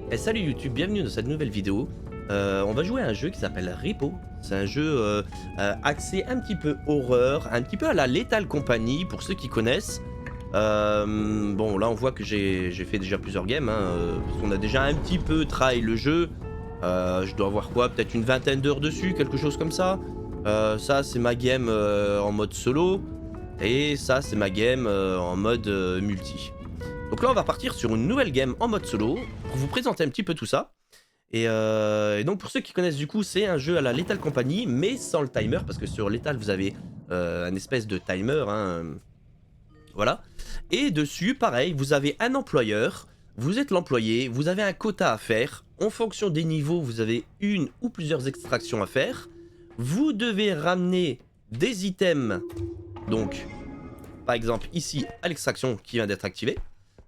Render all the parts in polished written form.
Et salut YouTube, bienvenue dans cette nouvelle vidéo. On va jouer à un jeu qui s'appelle Repo. C'est un jeu axé un petit peu horreur, un petit peu à la Lethal Company pour ceux qui connaissent. Bon là on voit que j'ai fait déjà plusieurs games, hein, parce qu'on a déjà un petit peu try le jeu. Je dois avoir quoi, peut-être une vingtaine d'heures dessus, quelque chose comme ça. Ça c'est ma game en mode solo. Et ça c'est ma game en mode multi. Donc là on va partir sur une nouvelle game en mode solo pour vous présenter un petit peu tout ça. Et donc pour ceux qui connaissent du coup, c'est un jeu à la Lethal Company mais sans le timer, parce que sur Lethal vous avez un espèce de timer, hein, voilà. Et dessus pareil, vous avez un employeur, vous êtes l'employé, vous avez un quota à faire. En fonction des niveaux, vous avez une ou plusieurs extractions à faire. Vous devez ramener des items, donc par exemple ici à l'extraction qui vient d'être activée.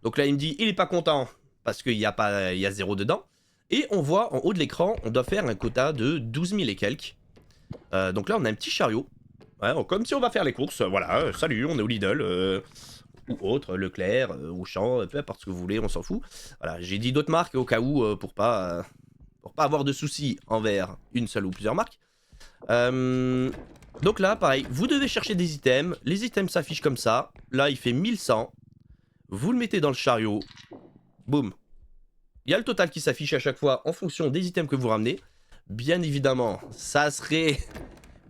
Donc là il me dit il est pas content parce qu'il y a 0 dedans. Et on voit en haut de l'écran, on doit faire un quota de 12 000 et quelques. Donc là on a un petit chariot. Ouais, comme si on va faire les courses, voilà, salut, on est au Lidl, ou autre, Leclerc, Auchan, peu importe ce que vous voulez, on s'en fout. Voilà, j'ai dit d'autres marques au cas où, pour pas avoir de soucis envers une seule ou plusieurs marques. Donc là, pareil, vous devez chercher des items, les items s'affichent comme ça, là il fait 1100, vous le mettez dans le chariot, boum. Il y a le total qui s'affiche à chaque fois en fonction des items que vous ramenez. Bien évidemment, ça serait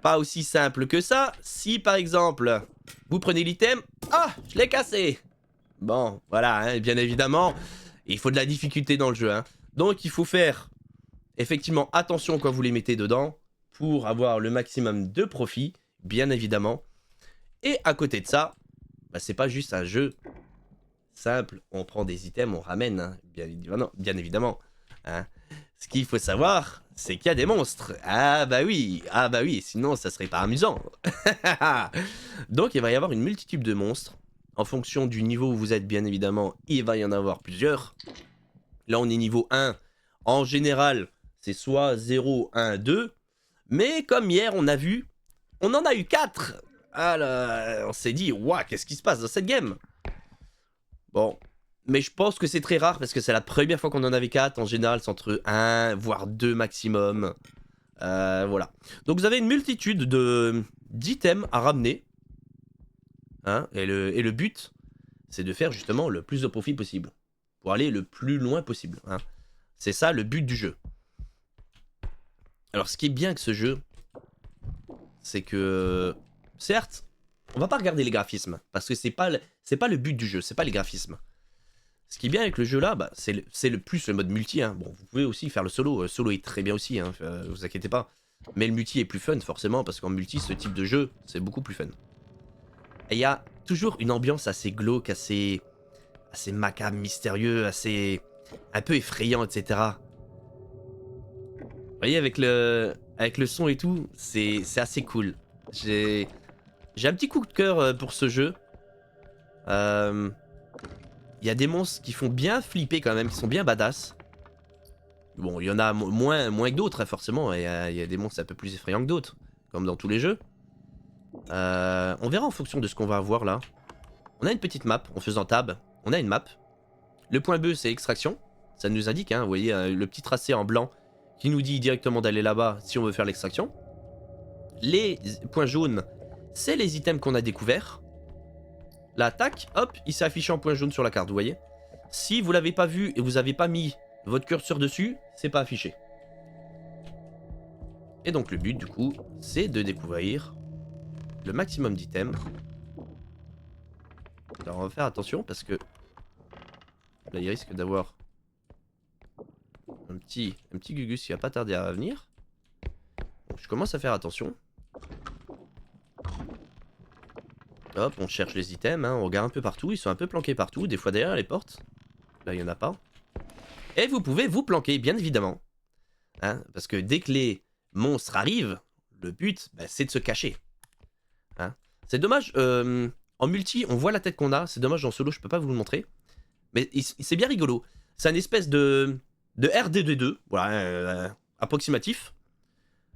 pas aussi simple que ça. Si par exemple, vous prenez l'item, ah, je l'ai cassé. Bon, voilà, hein, bien évidemment, il faut de la difficulté dans le jeu. Hein. Donc il faut faire effectivement attention quand vous les mettez dedans pour avoir le maximum de profit, bien évidemment. Et à côté de ça, bah, c'est pas juste un jeu simple, on prend des items, on ramène, hein, bien évidemment. Hein. Ce qu'il faut savoir, c'est qu'il y a des monstres. Ah bah oui, sinon ça serait pas amusant. Donc il va y avoir une multitude de monstres. En fonction du niveau où vous êtes, bien évidemment, il va y en avoir plusieurs. Là on est niveau 1. En général, c'est soit 0, 1, 2. Mais comme hier on a vu, on en a eu 4. Alors on s'est dit, waouh, qu'est-ce qui se passe dans cette game? Bon, mais je pense que c'est très rare parce que c'est la première fois qu'on en avait 4. En général, c'est entre 1 voire 2 maximum. Voilà. Donc vous avez une multitude d'items à ramener. Hein, et le but, c'est de faire justement le plus de profit possible. Pour aller le plus loin possible. Hein. C'est ça le but du jeu. Alors ce qui est bien avec ce jeu, c'est que... Certes, on va pas regarder les graphismes. Parce que c'est pas le but du jeu, c'est pas les graphismes. Ce qui est bien avec le jeu là, bah, c'est le mode multi. Hein. Bon, vous pouvez aussi faire le solo. Le solo est très bien aussi, hein, vous inquiétez pas. Mais le multi est plus fun forcément, parce qu'en multi, ce type de jeu, c'est beaucoup plus fun. Et il y a toujours une ambiance assez glauque, assez macabre, mystérieux, assez... un peu effrayant, etc. Vous voyez, avec le son et tout, c'est assez cool. J'ai un petit coup de cœur pour ce jeu. Il y a des monstres qui font bien flipper quand même, qui sont bien badass. Bon, il y en a moins que d'autres, hein, forcément. Il y a des monstres un peu plus effrayants que d'autres, comme dans tous les jeux. On verra en fonction de ce qu'on va avoir là. On a une petite map, en faisant tab, on a une map. Le point B, c'est extraction. Ça nous indique, hein, vous voyez, le petit tracé en blanc qui nous dit directement d'aller là-bas si on veut faire l'extraction. Les points jaunes, c'est les items qu'on a découverts. Là, tac, hop, il s'est affiché en point jaune sur la carte, vous voyez. Si vous l'avez pas vu et vous n'avez pas mis votre curseur dessus, c'est pas affiché. Et donc le but, du coup, c'est de découvrir le maximum d'items. Alors on va faire attention parce que là, il risque d'avoir un petit Gugus qui va pas tarder à venir. Donc je commence à faire attention. Hop, on cherche les items, hein, on regarde un peu partout, ils sont un peu planqués partout, des fois derrière les portes. Là, il n'y en a pas. Et vous pouvez vous planquer, bien évidemment. Hein, parce que dès que les monstres arrivent, le but, bah, c'est de se cacher. Hein. C'est dommage, en multi, on voit la tête qu'on a, c'est dommage, en solo, je peux pas vous le montrer. Mais c'est bien rigolo. C'est un espèce de RDD2, voilà, approximatif.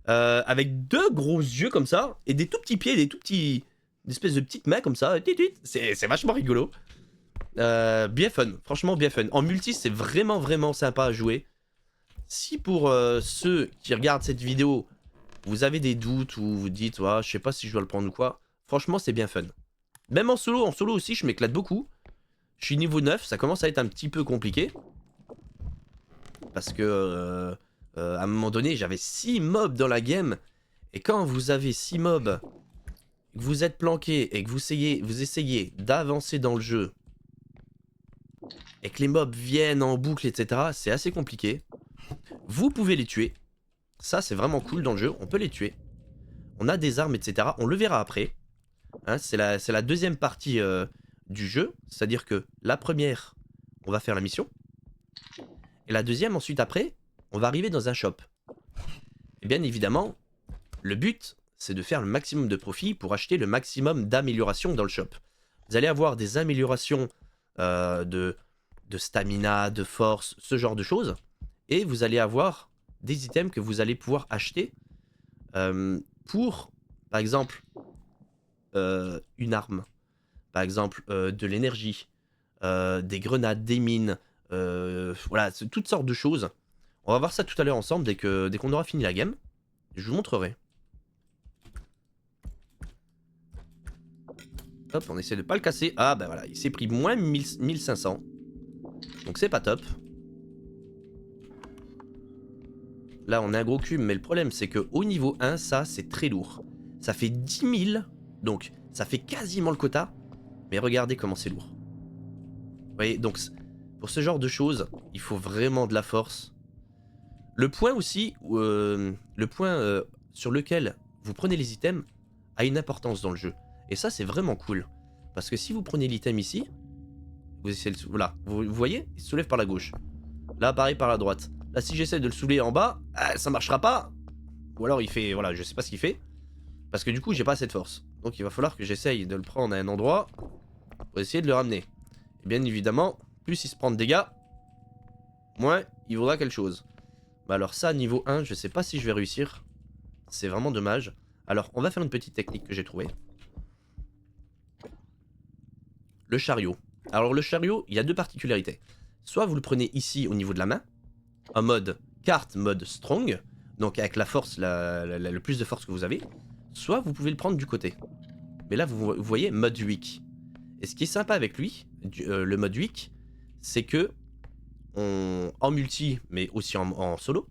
Avec deux gros yeux comme ça, et des tout petits pieds, des tout petits... Une espèce de petite main comme ça, c'est vachement rigolo. Bien fun, franchement bien fun. En multi, c'est vraiment vraiment sympa à jouer. Si pour ceux qui regardent cette vidéo, vous avez des doutes ou vous dites, ouais, je sais pas si je dois le prendre ou quoi, franchement, c'est bien fun. Même en solo aussi, je m'éclate beaucoup. Je suis niveau 9, ça commence à être un petit peu compliqué. Parce que à un moment donné, j'avais 6 mobs dans la game. Et quand vous avez 6 mobs, que vous êtes planqué et que vous essayez d'avancer dans le jeu, et que les mobs viennent en boucle, etc., c'est assez compliqué. Vous pouvez les tuer. Ça, c'est vraiment cool dans le jeu. On peut les tuer. On a des armes, etc. On le verra après. Hein, c'est la deuxième partie du jeu. C'est-à-dire que la première, on va faire la mission. Et la deuxième, ensuite, après, on va arriver dans un shop. Et bien évidemment, le but, c'est de faire le maximum de profit pour acheter le maximum d'améliorations dans le shop. Vous allez avoir des améliorations de stamina, de force, ce genre de choses. Et vous allez avoir des items que vous allez pouvoir acheter pour, par exemple, une arme. Par exemple, de l'énergie, des grenades, des mines, voilà, toutes sortes de choses. On va voir ça tout à l'heure ensemble dès qu'on aura fini la game. Je vous montrerai. Hop, on essaie de pas le casser. Ah bah voilà, il s'est pris moins 1500. Donc c'est pas top. Là on a un gros cube, mais le problème c'est que au niveau 1, ça c'est très lourd. Ça fait 10 000, donc ça fait quasiment le quota. Mais regardez comment c'est lourd. Vous voyez, donc pour ce genre de choses, il faut vraiment de la force. Le point aussi, le point sur lequel vous prenez les items a une importance dans le jeu. Et ça c'est vraiment cool. Parce que si vous prenez l'item ici, vous essayez de, voilà, vous voyez, il se soulève par la gauche. Là pareil par la droite. Là si j'essaie de le soulever en bas, ça marchera pas. Ou alors il fait, voilà, je sais pas ce qu'il fait. Parce que du coup j'ai pas assez de force. Donc il va falloir que j'essaye de le prendre à un endroit pour essayer de le ramener. Et bien évidemment, plus il se prend de dégâts, moins il vaudra quelque chose. Bah alors ça, niveau 1, je sais pas si je vais réussir. C'est vraiment dommage. Alors, on va faire une petite technique que j'ai trouvée. Le chariot. Alors le chariot, il y a deux particularités. Soit vous le prenez ici au niveau de la main, en mode carte, mode strong, donc avec la force, le plus de force que vous avez. Soit vous pouvez le prendre du côté. Mais là, vous voyez, mode weak. Et ce qui est sympa avec lui, le mode weak, c'est que en multi, mais aussi en solo,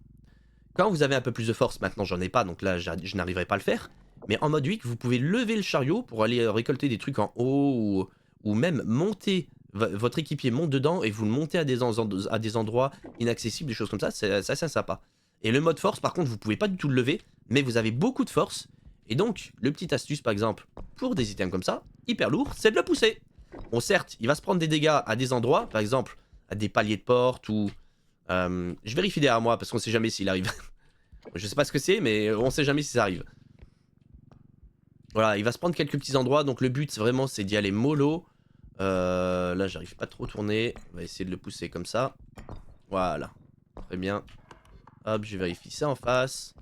quand vous avez un peu plus de force, maintenant j'en ai pas, donc là je n'arriverai pas à le faire, mais en mode weak, vous pouvez lever le chariot pour aller récolter des trucs en haut, ou même monter, votre équipier monte dedans et vous le montez à des endroits inaccessibles, des choses comme ça, c'est assez sympa. Et le mode force, par contre, vous pouvez pas du tout le lever, mais vous avez beaucoup de force, et donc, le petit astuce par exemple, pour des items comme ça, hyper lourd, c'est de le pousser. Bon certes, il va se prendre des dégâts à des endroits, par exemple, à des paliers de porte ou... je vérifie derrière moi parce qu'on sait jamais s'il arrive. Je sais pas ce que c'est, mais on sait jamais si ça arrive. Voilà, il va se prendre quelques petits endroits, donc le but vraiment c'est d'y aller mollo. Là j'arrive pas trop à tourner, on va essayer de le pousser comme ça. Voilà, très bien. Hop, je vérifie ça en face.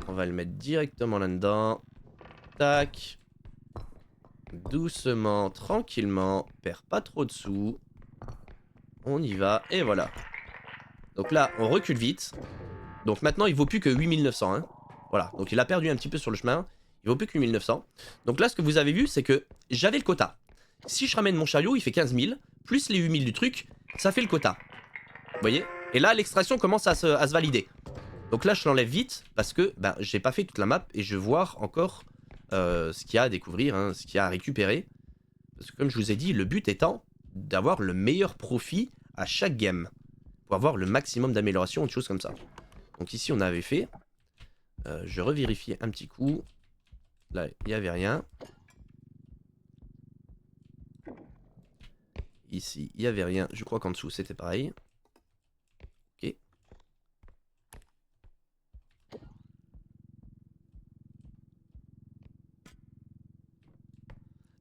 On va le mettre directement là-dedans. Tac. Doucement, tranquillement, perd pas trop de sous. On y va, et voilà. Donc là, on recule vite. Donc maintenant, il vaut plus que 8900. Hein. Voilà, donc il a perdu un petit peu sur le chemin. Il vaut plus que 8900. Donc là, ce que vous avez vu, c'est que j'avais le quota. Si je ramène mon chariot, il fait 15 000. Plus les 8000 du truc, ça fait le quota. Vous voyez? Et là, l'extraction commence à se valider. Donc là, je l'enlève vite parce que ben, j'ai pas fait toute la map et je veux voir encore ce qu'il y a à découvrir, hein, ce qu'il y a à récupérer. Parce que comme je vous ai dit, le but étant d'avoir le meilleur profit à chaque game. Pour avoir le maximum d'amélioration ou de choses comme ça. Donc ici, on avait fait. Je revérifie un petit coup. Là, il n'y avait rien. Ici, il n'y avait rien. Je crois qu'en dessous, c'était pareil. Ok.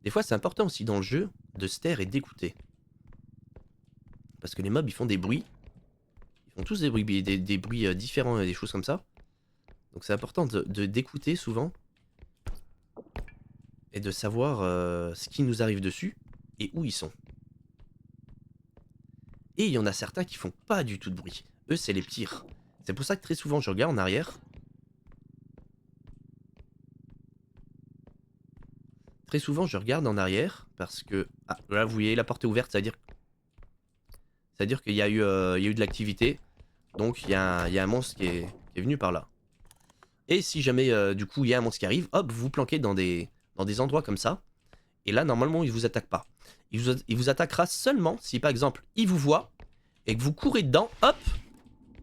Des fois, c'est important aussi dans le jeu de se taire et d'écouter. Parce que les mobs, ils font des bruits. Ils font tous des bruits différents et des choses comme ça. Donc c'est important d'écouter souvent. Et de savoir ce qui nous arrive dessus. et où ils sont. Et il y en a certains qui font pas du tout de bruit. Eux, c'est les pires. C'est pour ça que très souvent, je regarde en arrière. Très souvent, je regarde en arrière parce que... Ah, là, vous voyez, la porte est ouverte, c'est-à-dire qu'il y a eu de l'activité. Donc, il y a un monstre qui est venu par là. Et si jamais, du coup, il y a un monstre qui arrive, hop, vous vous planquez dans des endroits comme ça. Et là, normalement, il vous attaque pas. Il vous attaquera seulement si, par exemple, il vous voit et que vous courez dedans, hop,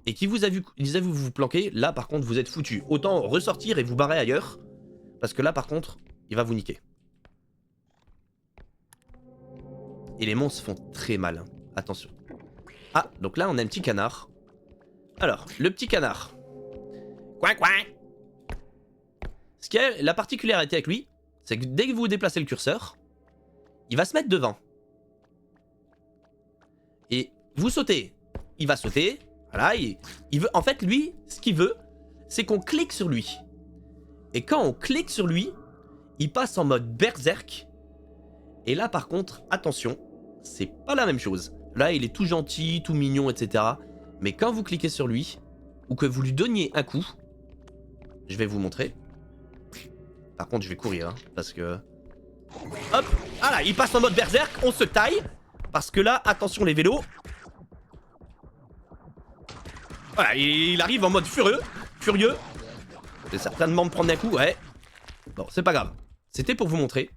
et qu'il vous a vu vous planquer. Là, par contre, vous êtes foutu. Autant ressortir et vous barrer ailleurs. Parce que là, par contre, il va vous niquer. Et les monstres font très mal. Hein. Attention. Ah, donc là, on a un petit canard. Alors, le petit canard. Coin, coin. Ce qui est la particularité avec lui, c'est que dès que vous déplacez le curseur, il va se mettre devant. Et vous sautez. Il va sauter. Voilà, il veut... En fait, lui, ce qu'il veut, c'est qu'on clique sur lui. Et quand on clique sur lui, il passe en mode berserk. Et là, par contre, attention, c'est pas la même chose. Là, il est tout gentil, tout mignon, etc. Mais quand vous cliquez sur lui, ou que vous lui donniez un coup, je vais vous montrer. Par contre, je vais courir, hein, parce que... Hop, ah là, il passe en mode berserk, on se taille. Parce que là, attention les vélos. Voilà, il arrive en mode furieux. Je vais certainement me prendre un coup, ouais. Bon, c'est pas grave. C'était pour vous montrer.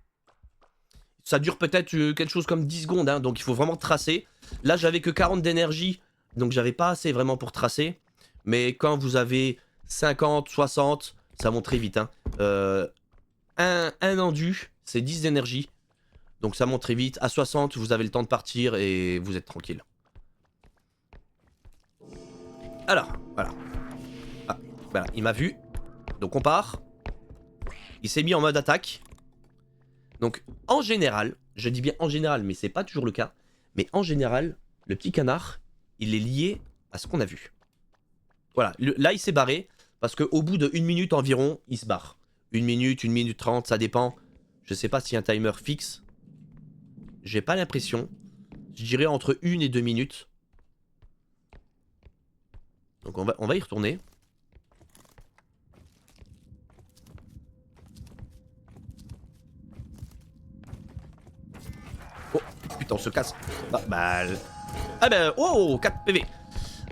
Ça dure peut-être quelque chose comme 10 secondes, hein, donc il faut vraiment tracer. Là, j'avais que 40 d'énergie, donc j'avais pas assez vraiment pour tracer. Mais quand vous avez 50, 60, ça monte très vite. Hein. Un endu, c'est 10 d'énergie. Donc ça monte très vite. À 60, vous avez le temps de partir et vous êtes tranquille. Alors, voilà. Ah, voilà, il m'a vu. Donc on part. Il s'est mis en mode attaque. Donc en général, je dis bien en général, mais c'est pas toujours le cas. Mais en général, le petit canard, il est lié à ce qu'on a vu. Voilà, là il s'est barré. Parce qu'au bout de 1 minute environ, il se barre. 1 minute, 1 minute 30, ça dépend. Je sais pas s'il y a un timer fixe. J'ai pas l'impression. Je dirais entre 1 et 2 minutes. Donc on va y retourner. Oh, putain, on se casse. Ah, bah... Ah ben, oh, 4 PV.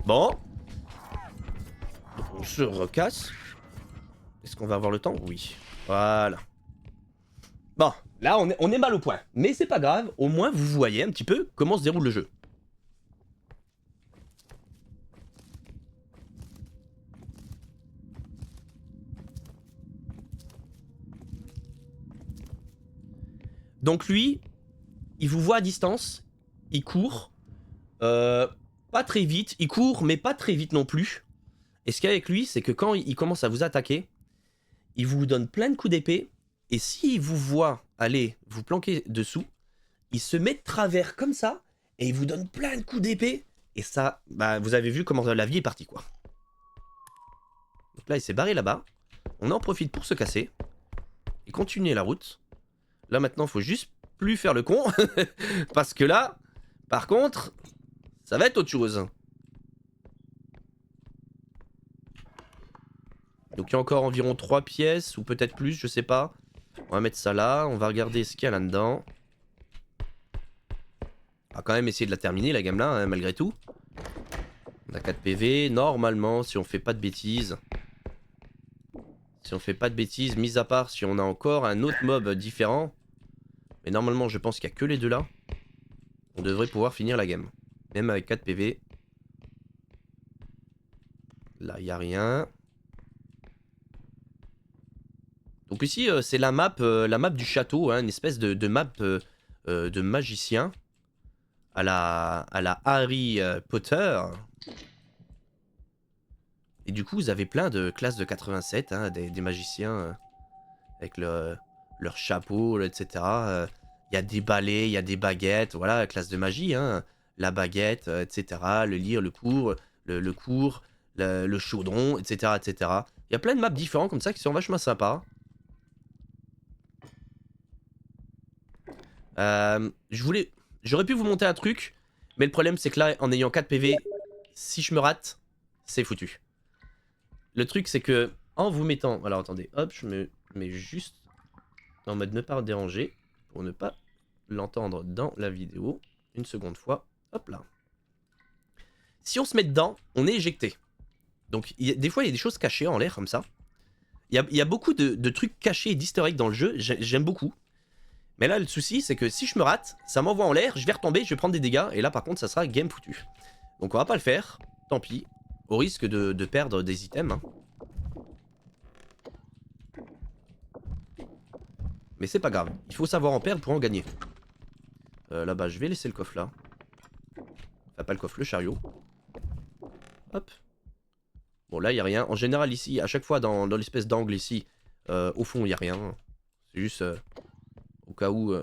Bon. On se recasse. Est-ce qu'on va avoir le temps? Oui. Voilà. Bon, là, on est mal au point. Mais c'est pas grave, au moins vous voyez un petit peu comment se déroule le jeu. Donc lui, il vous voit à distance, il court, pas très vite, il court mais pas très vite non plus. Et ce qu'il y a avec lui, c'est que quand il commence à vous attaquer, il vous donne plein de coups d'épée, et s'il vous voit aller vous planquer dessous, il se met de travers comme ça, et il vous donne plein de coups d'épée, et ça, bah vous avez vu comment la vie est partie quoi. Donc là il s'est barré là-bas, on en profite pour se casser, et continuer la route. Là maintenant, faut juste plus faire le con. Parce que là, par contre, ça va être autre chose. Donc il y a encore environ 3 pièces, ou peut-être plus, je sais pas. On va mettre ça là, on va regarder ce qu'il y a là-dedans. On va quand même essayer de la terminer la game là, hein, malgré tout. On a 4 PV, normalement, si on fait pas de bêtises. Si on fait pas de bêtises, mis à part si on a encore un autre mob différent. Mais normalement, je pense qu'il n'y a que les deux là. On devrait pouvoir finir la game. Même avec 4 PV. Là, il n'y a rien. Donc ici, c'est la map du château, hein, une espèce de map de magicien. À la Harry Potter. Et du coup, vous avez plein de classes de 87, hein, des magiciens avec leur chapeau, etc. Il y a des balais, il y a des baguettes, voilà, la classe de magie, hein, la baguette, etc. Le lyre, le cours, le chaudron, etc., etc. Il y a plein de maps différents comme ça qui sont vachement sympas. J'aurais pu vous monter un truc, mais le problème c'est que là, en ayant 4 PV, si je me rate, c'est foutu. Le truc c'est que, en vous mettant... Alors attendez, hop, je me mets juste en mode ne pas déranger, pour ne pas l'entendre dans la vidéo. Une seconde fois, hop là. Si on se met dedans, on est éjecté. Donc des fois il y a des choses cachées en l'air comme ça. Il y a beaucoup de trucs cachés et d'easter eggs dans le jeu, j'aime beaucoup. Mais là le souci c'est que si je me rate, ça m'envoie en l'air, je vais retomber, je vais prendre des dégâts, et là par contre ça sera game foutu. Donc on va pas le faire, tant pis, au risque de perdre des items. Hein. Mais c'est pas grave, il faut savoir en perdre pour en gagner. Là-bas je vais laisser le coffre là. Enfin pas le coffre, le chariot. Hop. Bon là il n'y a rien. En général ici, à chaque fois dans l'espèce d'angle ici, au fond il n'y a rien. C'est juste au cas où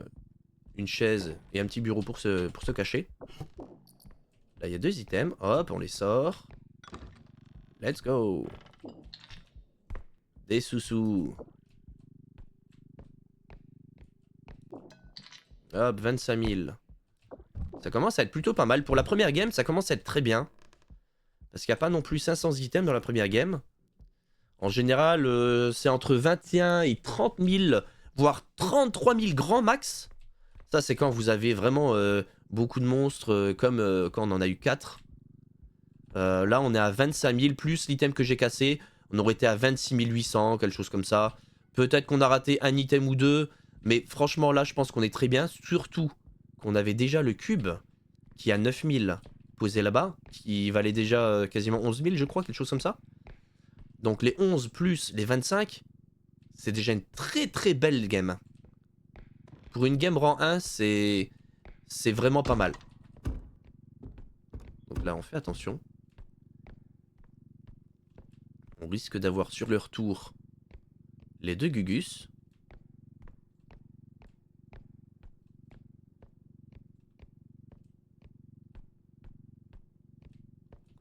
une chaise et un petit bureau pour se cacher. Là il y a 2 items. Hop, on les sort. Let's go. Des sous-sous. Hop, 25 000. Ça commence à être plutôt pas mal. Pour la première game, ça commence à être très bien. Parce qu'il n'y a pas non plus 500 items dans la première game. En général, c'est entre 21 et 30 000, voire 33 000 grands max. Ça, c'est quand vous avez vraiment beaucoup de monstres, comme quand on en a eu 4. Là, on est à 25 000, plus l'item que j'ai cassé. On aurait été à 26 800, quelque chose comme ça. Peut-être qu'on a raté un item ou deux. Mais franchement, là, je pense qu'on est très bien. Surtout qu'on avait déjà le cube, qui a 9 000 posé là-bas. Qui valait déjà quasiment 11 000, je crois, quelque chose comme ça. Donc les 11 plus les 25, c'est déjà une très très belle game. Pour une game rang 1, c'est vraiment pas mal. Donc là, on fait attention. On risque d'avoir sur leur tour les 2 Gugus.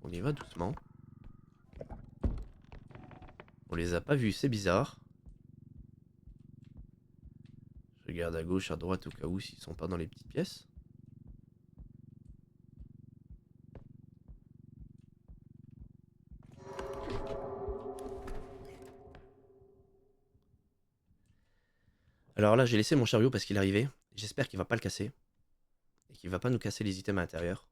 On y va doucement. On les a pas vus, c'est bizarre. Je regarde à gauche, à droite au cas où s'ils sont pas dans les petites pièces. Alors là, j'ai laissé mon chariot parce qu'il arrivait. J'espère qu'il va pas le casser. Et qu'il va pas nous casser les items à l'intérieur.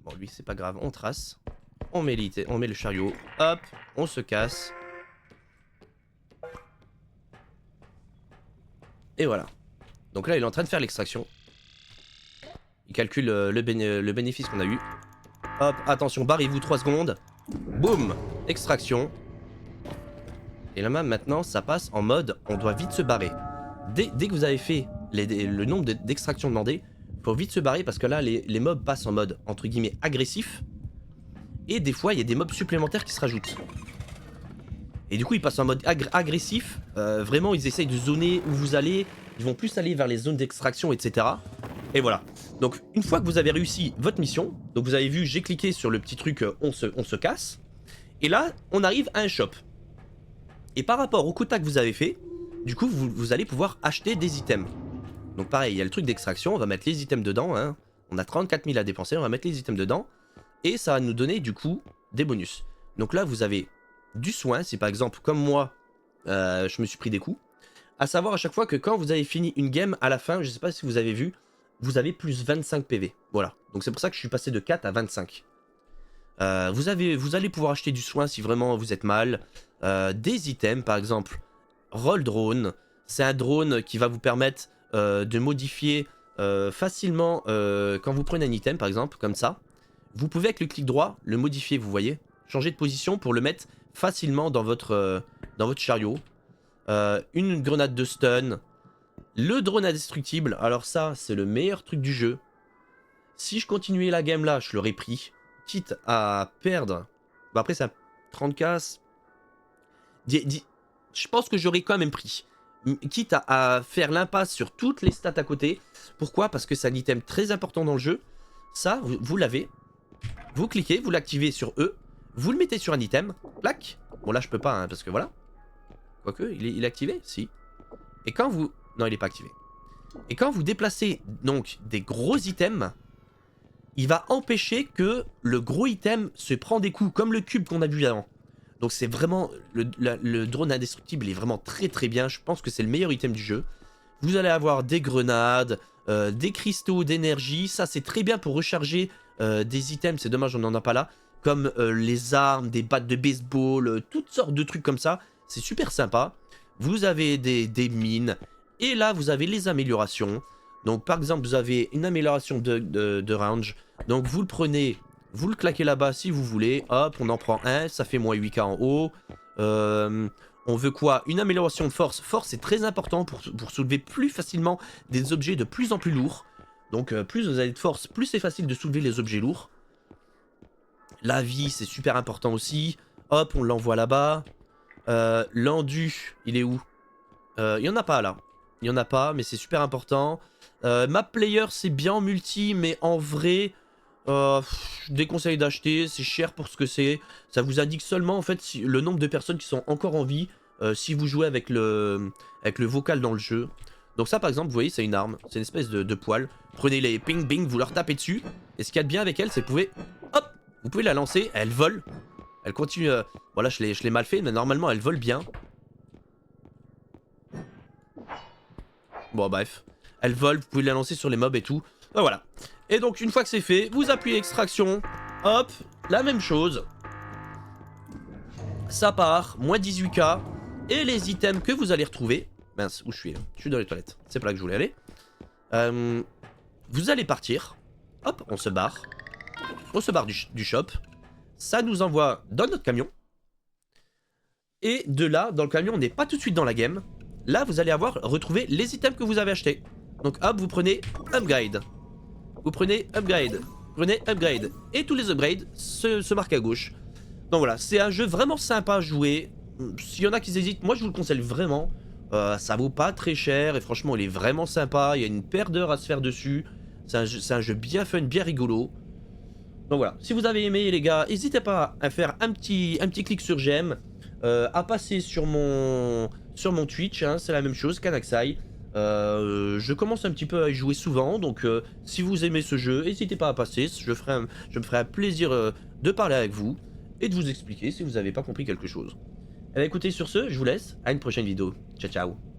Bon, lui, c'est pas grave, on trace. On met le chariot. Hop, on se casse. Et voilà. Donc là, il est en train de faire l'extraction. Il calcule le bénéfice qu'on a eu. Hop, attention, barrez-vous 3 secondes. Boum, extraction. Et là maintenant, ça passe en mode, on doit vite se barrer. Dès que vous avez fait le nombre d'extractions demandées, faut vite se barrer parce que là, les mobs passent en mode, entre guillemets, agressif. Et des fois, il y a des mobs supplémentaires qui se rajoutent. Et du coup, ils passent en mode agressif. Vraiment, ils essayent de zoner où vous allez. Ils vont plus aller vers les zones d'extraction, etc. Et voilà. Donc, une fois que vous avez réussi votre mission, donc vous avez vu, j'ai cliqué sur le petit truc on se casse. Et là, on arrive à un shop. Et par rapport au quota que vous avez fait, du coup, vous allez pouvoir acheter des items. Donc pareil, il y a le truc d'extraction, on va mettre les items dedans. Hein. On a 34 000 à dépenser, on va mettre les items dedans. Et ça va nous donner, du coup, des bonus. Donc là, vous avez du soin, si par exemple, comme moi, je me suis pris des coups. À savoir à chaque fois que quand vous avez fini une game, à la fin, je sais pas si vous avez vu, vous avez plus 25 PV. Voilà. Donc c'est pour ça que je suis passé de 4 à 25. Vous allez pouvoir acheter du soin si vraiment vous êtes mal. Des items, par exemple, Roll Drone. C'est un drone qui va vous permettre de modifier facilement quand vous prenez un item par exemple, comme ça. Vous pouvez avec le clic droit le modifier, vous voyez. Changer de position pour le mettre facilement dans votre chariot. Une grenade de stun. Le drone indestructible, alors ça c'est le meilleur truc du jeu. Si je continuais la game là, je l'aurais pris. Quitte à perdre. Bah après ça 30k. Je pense que j'aurais quand même pris. Quitte à faire l'impasse sur toutes les stats à côté. Pourquoi? Parce que c'est un item très important dans le jeu. Ça, vous l'avez. Vous cliquez, vous l'activez sur E. Vous le mettez sur un item. Plac. Bon là je peux pas hein, parce que voilà. Quoique, il est activé? Si. Et quand vous... Non, il n'est pas activé. Et quand vous déplacez donc des gros items, il va empêcher que le gros item se prend des coups, comme le cube qu'on a vu avant. Donc c'est vraiment... Le drone indestructible est vraiment très très bien. Je pense que c'est le meilleur item du jeu. Vous allez avoir des grenades, des cristaux d'énergie. Ça c'est très bien pour recharger des items. C'est dommage on n'en a pas là. Comme les armes, des battes de baseball, toutes sortes de trucs comme ça. C'est super sympa. Vous avez des mines. Et là, vous avez les améliorations. Donc, par exemple, vous avez une amélioration de range. Donc, vous le prenez, vous le claquez là-bas si vous voulez. Hop, on en prend un. Ça fait moins 8k en haut. On veut quoi? Une amélioration de force. Force, c'est très important pour soulever plus facilement des objets de plus en plus lourds. Donc, plus vous avez de force, plus c'est facile de soulever les objets lourds. La vie, c'est super important aussi. Hop, on l'envoie là-bas. L'endu, il est où? Il n'y en a pas là. Il n'y en a pas, mais c'est super important. Map player, c'est bien en multi, mais en vrai, je déconseille d'acheter. C'est cher pour ce que c'est. Ça vous indique seulement en fait le nombre de personnes qui sont encore en vie si vous jouez avec le vocal dans le jeu. Donc ça, par exemple, vous voyez, c'est une arme. C'est une espèce de poêle. Prenez les ping bing, vous leur tapez dessus. Et ce qu'il y a de bien avec elle, c'est que vous pouvez la lancer, elle vole. Elle continue... Voilà, je l'ai mal fait, mais normalement, elle vole bien. Bon, bref. Elle vole, vous pouvez la lancer sur les mobs et tout. Ben, voilà. Et donc, une fois que c'est fait, vous appuyez extraction. Hop, la même chose. Ça part, moins 18k. Et les items que vous allez retrouver... Mince, où je suis là? Je suis dans les toilettes. C'est pas là que je voulais aller. Vous allez partir. Hop, on se barre. On se barre du shop. Ça nous envoie dans notre camion. Et de là, dans le camion, on n'est pas tout de suite dans la game. Là, vous allez retrouver les items que vous avez achetés. Donc hop, vous prenez upgrade. Vous prenez upgrade. Vous prenez upgrade. Et tous les upgrades se marquent à gauche. Donc voilà, c'est un jeu vraiment sympa à jouer. S'il y en a qui hésitent, moi je vous le conseille vraiment. Ça vaut pas très cher et franchement, il est vraiment sympa. Il y a une paire d'heures à se faire dessus. C'est un jeu bien fun, bien rigolo. Donc voilà, si vous avez aimé les gars, n'hésitez pas à faire un petit clic sur j'aime, à passer sur mon Twitch, hein, c'est la même chose, Kanaxai. Je commence un petit peu à y jouer souvent, donc si vous aimez ce jeu, n'hésitez pas à passer, je me ferai un plaisir de parler avec vous et de vous expliquer si vous n'avez pas compris quelque chose. Eh bien, écoutez, sur ce, je vous laisse, à une prochaine vidéo. Ciao ciao.